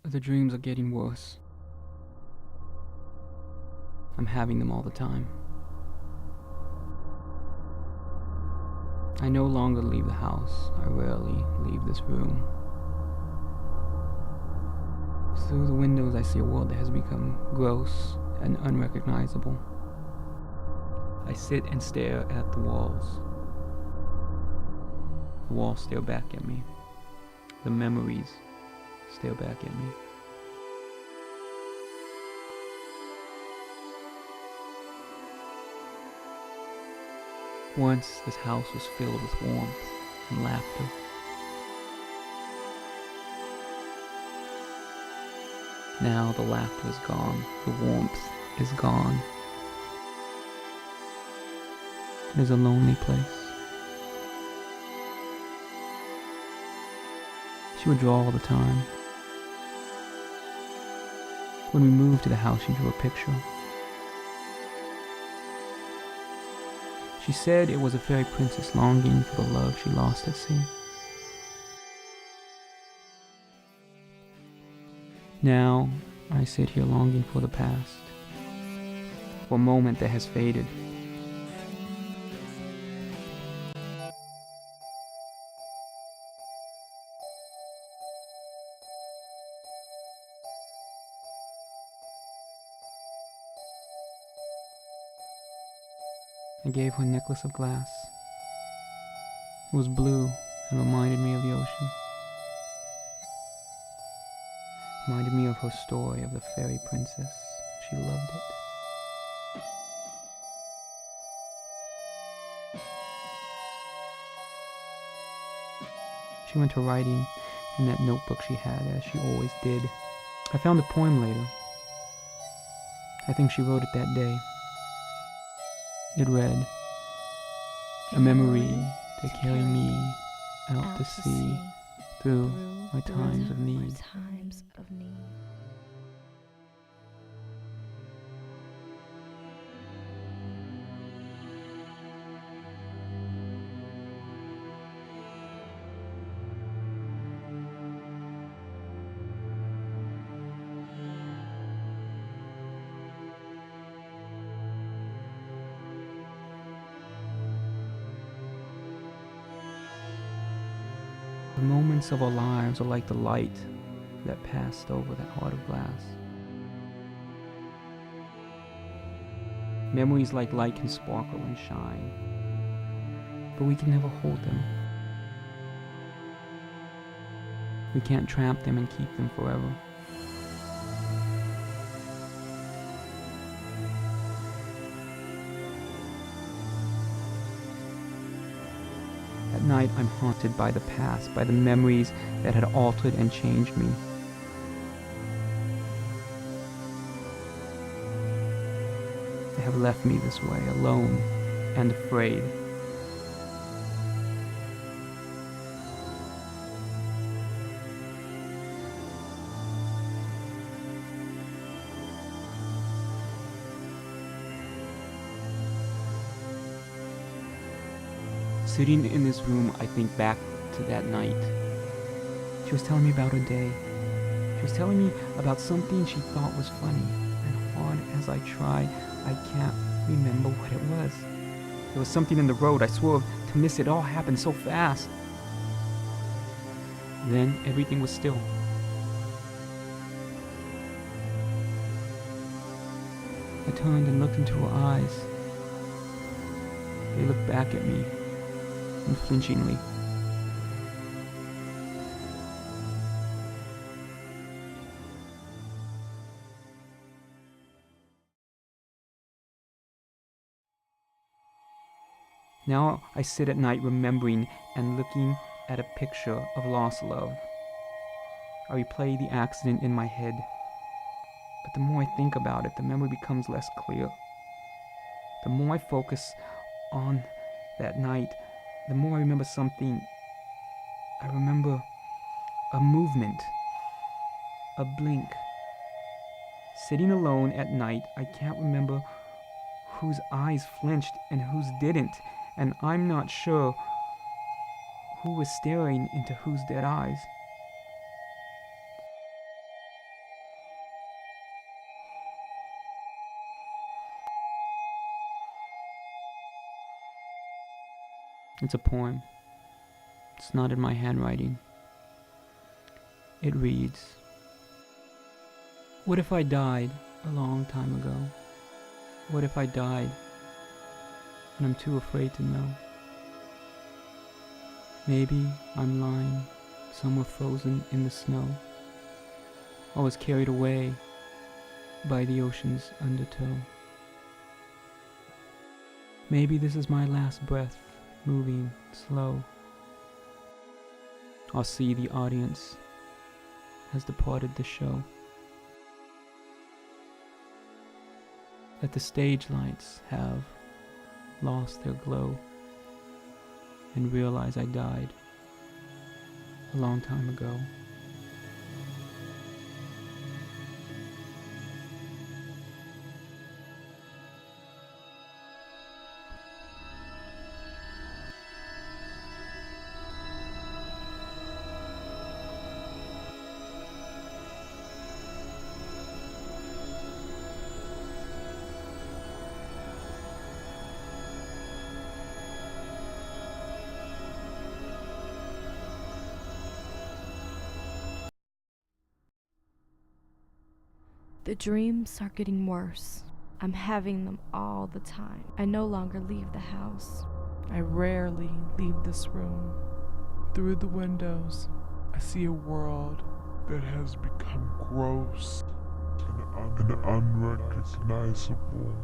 The dreams are getting worse. I'm having them all the time. I no longer leave the house. I rarely leave this room. Through the windows, I see a world that has become gross and unrecognizable. I sit and stare at the walls. The walls stare back at me. The memories stare back at me. Once this house was filled with warmth and laughter. Now the laughter is gone, the warmth is gone. It is a lonely place. She would draw all the time. When we moved to the house, she drew a picture. She said it was a fairy princess longing for the love she lost at sea. Now, I sit here longing for the past, for a moment that has faded. I gave her a necklace of glass. It was blue and reminded me of the ocean. Reminded me of her story of the fairy princess. She loved it. She went to writing in that notebook she had, as she always did. I found a poem later. I think she wrote it that day. It read, "A memory to carry me out to sea through my times of need." The moments of our lives are like the light that passed over that heart of glass. Memories like light can sparkle and shine, but we can never hold them. We can't trap them and keep them forever. At night, I'm haunted by the past, by the memories that had altered and changed me. They have left me this way, alone and afraid. Sitting in this room, I think back to that night. She was telling me about her day. She was telling me about something she thought was funny, and hard as I try, I can't remember what it was. There was something in the road. I swore to miss it. All happened so fast. Then everything was still. I turned and looked into her eyes. They looked back at me, unflinchingly. Now I sit at night remembering and looking at a picture of lost love. I replay the accident in my head, but the more I think about it, the memory becomes less clear. The more I focus on that night, the more I remember something. I remember a movement, a blink. Sitting alone at night, I can't remember whose eyes flinched and whose didn't, and I'm not sure who was staring into whose dead eyes. It's a poem. It's not in my handwriting. It reads, what if I died a long time ago? What if I died and I'm too afraid to know? Maybe I'm lying somewhere frozen in the snow. I was carried away by the ocean's undertow. Maybe this is my last breath, moving slow. I'll see the audience has departed the show. That the stage lights have lost their glow, and realize I died a long time ago. The dreams are getting worse. I'm having them all the time. I no longer leave the house. I rarely leave this room. Through the windows, I see a world that has become gross and unrecognizable.